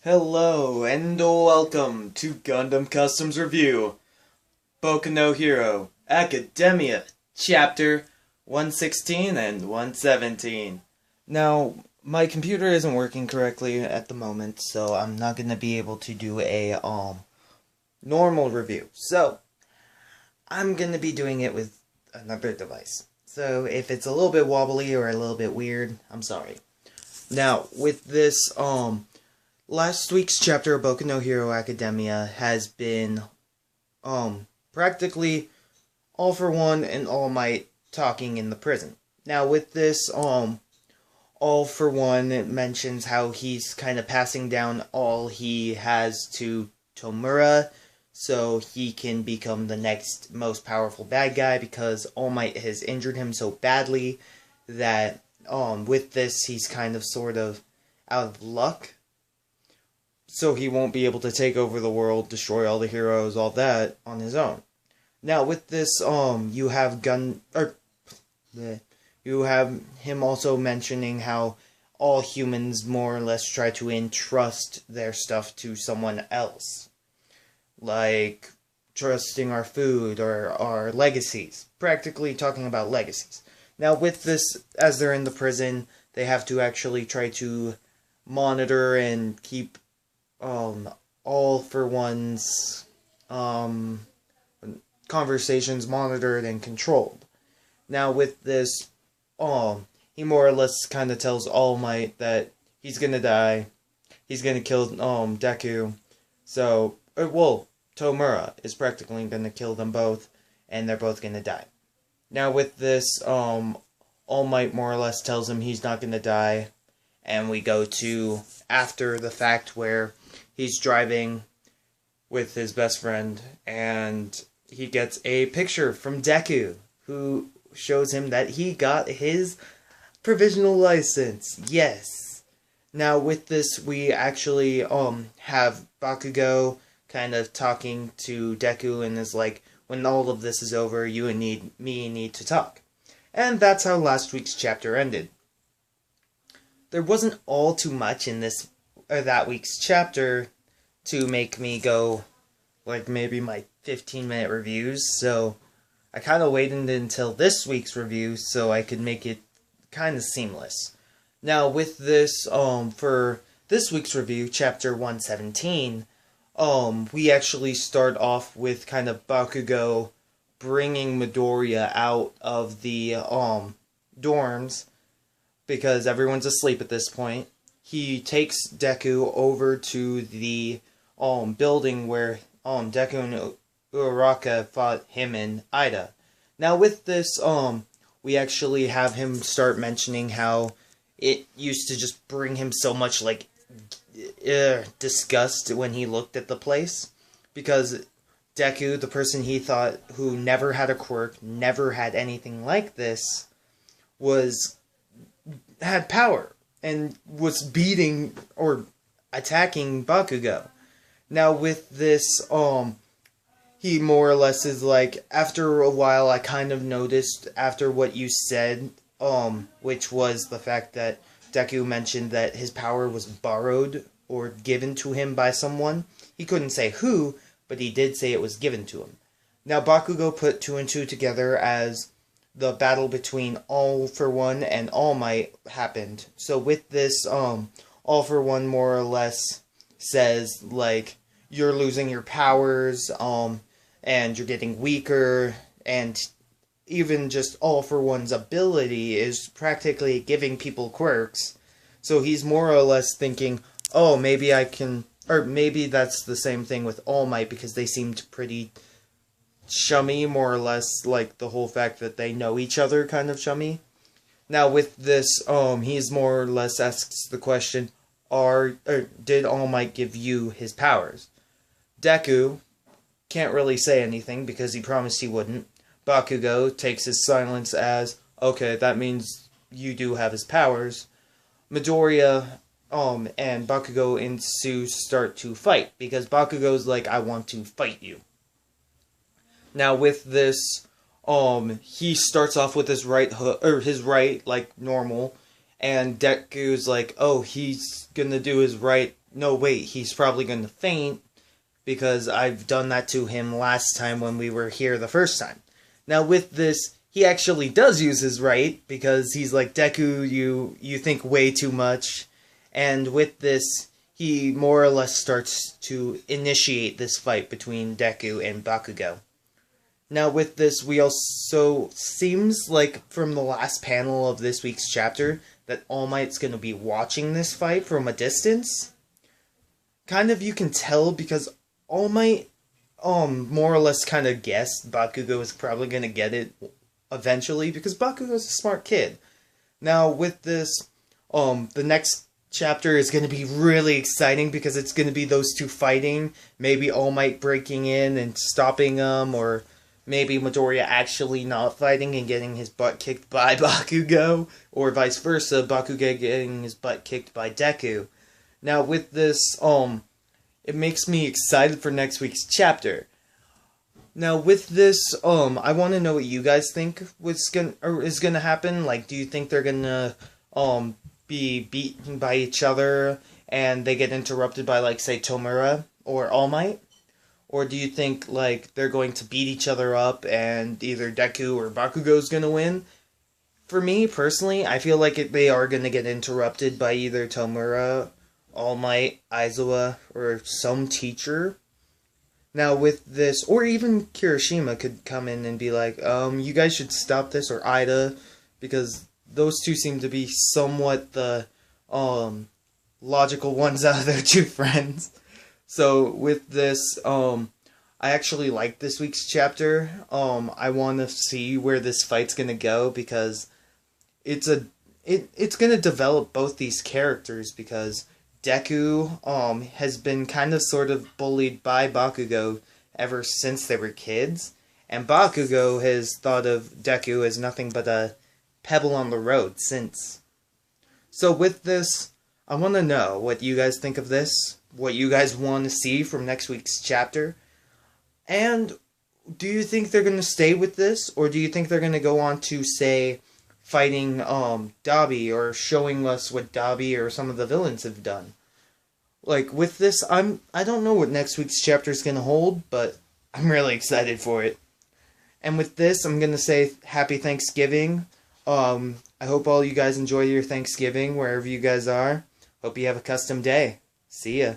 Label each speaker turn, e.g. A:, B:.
A: Hello and welcome to Gundam Customs Review, Boku no Hero Academia, Chapter 116 and 117. Now, my computer isn't working correctly at the moment, so I'm not going to be able to do a normal review. So, I'm going to be doing it with another device. So, if it's a little bit wobbly or a little bit weird, I'm sorry. Now, with this last week's chapter of Boku no Hero Academia has been, practically All for One and All Might talking in the prison. Now, with this, All for One, it mentions how he's kind of passing down all he has to Tomura, so he can become the next most powerful bad guy, because All Might has injured him so badly that, with this, he's kind of sort of out of luck. So he won't be able to take over the world, destroy all the heroes, all that, on his own. Now, with this, you have him also mentioning how all humans more or less try to entrust their stuff to someone else. Like, trusting our food or our legacies. Practically talking about legacies. Now, with this, as they're in the prison, they have to actually try to monitor and keep All for One's conversations monitored and controlled. Now, with this, he more or less kind of tells All Might that he's gonna die. He's gonna kill Deku. So, Tomura is practically gonna kill them both, and they're both gonna die. Now, with this, All Might more or less tells him he's not gonna die, and we go to after the fact where he's driving with his best friend, and he gets a picture from Deku, who shows him that he got his provisional license. Yes. Now, with this, we actually have Bakugo kind of talking to Deku, and is like, when all of this is over, you and me need to talk. And that's how last week's chapter ended. There wasn't all too much in that week's chapter to make me go, like, maybe my 15-minute reviews, so I kind of waited until this week's review so I could make it kind of seamless. Now, with this, for this week's review, chapter 117, we actually start off with kind of Bakugo bringing Midoriya out of the, dorms, because everyone's asleep at this point. He takes Deku over to the building where Deku and Uraraka fought him and Ida. Now, with this, we actually have him start mentioning how it used to just bring him so much, like, disgust when he looked at the place, because Deku, the person he thought who never had a quirk, never had anything like this, had power and was beating or attacking Bakugo. Now, with this, he more or less is like, after a while, I kind of noticed after what you said, which was the fact that Deku mentioned that his power was borrowed or given to him by someone. He couldn't say who, but he did say it was given to him. Now, Bakugo put two and two together as the battle between All for One and All Might happened. So with this, All for One more or less says, like, you're losing your powers, and you're getting weaker, and even just All for One's ability is practically giving people quirks. So he's more or less thinking, oh, maybe I can, or maybe that's the same thing with All Might, because they seemed pretty chummy, more or less, like the whole fact that they know each other kind of chummy. Now, with this, he's more or less asks the question, did All Might give you his powers? Deku can't really say anything because he promised he wouldn't. Bakugo takes his silence as, okay, that means you do have his powers. Midoriya, and Bakugo and Sue start to fight, because Bakugo's like, I want to fight you. Now, with this, he starts off with his right hook, or his right, like, normal, and Deku's like, oh, he's gonna do his right no wait, he's probably going to faint because I've done that to him last time when we were here the first time. Now with this, he actually does use his right because he's like, Deku, you think way too much. And with this, he more or less starts to initiate this fight between Deku and Bakugo. Now with this, we also, seems like from the last panel of this week's chapter, that All Might's going to be watching this fight from a distance. Kind of you can tell because All Might, more or less kind of guessed Bakugo is probably going to get it eventually because Bakugo's a smart kid. Now with this, the next chapter is going to be really exciting because it's going to be those two fighting. Maybe All Might breaking in and stopping them, or maybe Midoriya actually not fighting and getting his butt kicked by Bakugo, or vice versa, Bakugo getting his butt kicked by Deku. Now with this, it makes me excited for next week's chapter. Now with this, I want to know what you guys think is gonna happen. Like, do you think they're gonna be beaten by each other and they get interrupted by, like, say, Tomura or All Might? Or do you think, like, they're going to beat each other up and either Deku or Bakugo's gonna win? For me, personally, I feel like they are gonna get interrupted by either Tomura, All Might, Aizawa, or some teacher. Now with this, or even Kirishima could come in and be like, you guys should stop this, or Ida, because those two seem to be somewhat the, logical ones out of their two friends. So with this, I actually like this week's chapter. I want to see where this fight's gonna go because it's gonna develop both these characters because Deku has been kind of sort of bullied by Bakugo ever since they were kids, and Bakugo has thought of Deku as nothing but a pebble on the road since. So with this, I want to know what you guys think of this, what you guys want to see from next week's chapter, and do you think they're going to stay with this, or do you think they're going to go on to, say, fighting Dabi, or showing us what Dabi or some of the villains have done? Like, with this, I don't know what next week's chapter is going to hold, but I'm really excited for it. And with this, I'm going to say Happy Thanksgiving. I hope all you guys enjoy your Thanksgiving, wherever you guys are. Hope you have a custom day. See ya.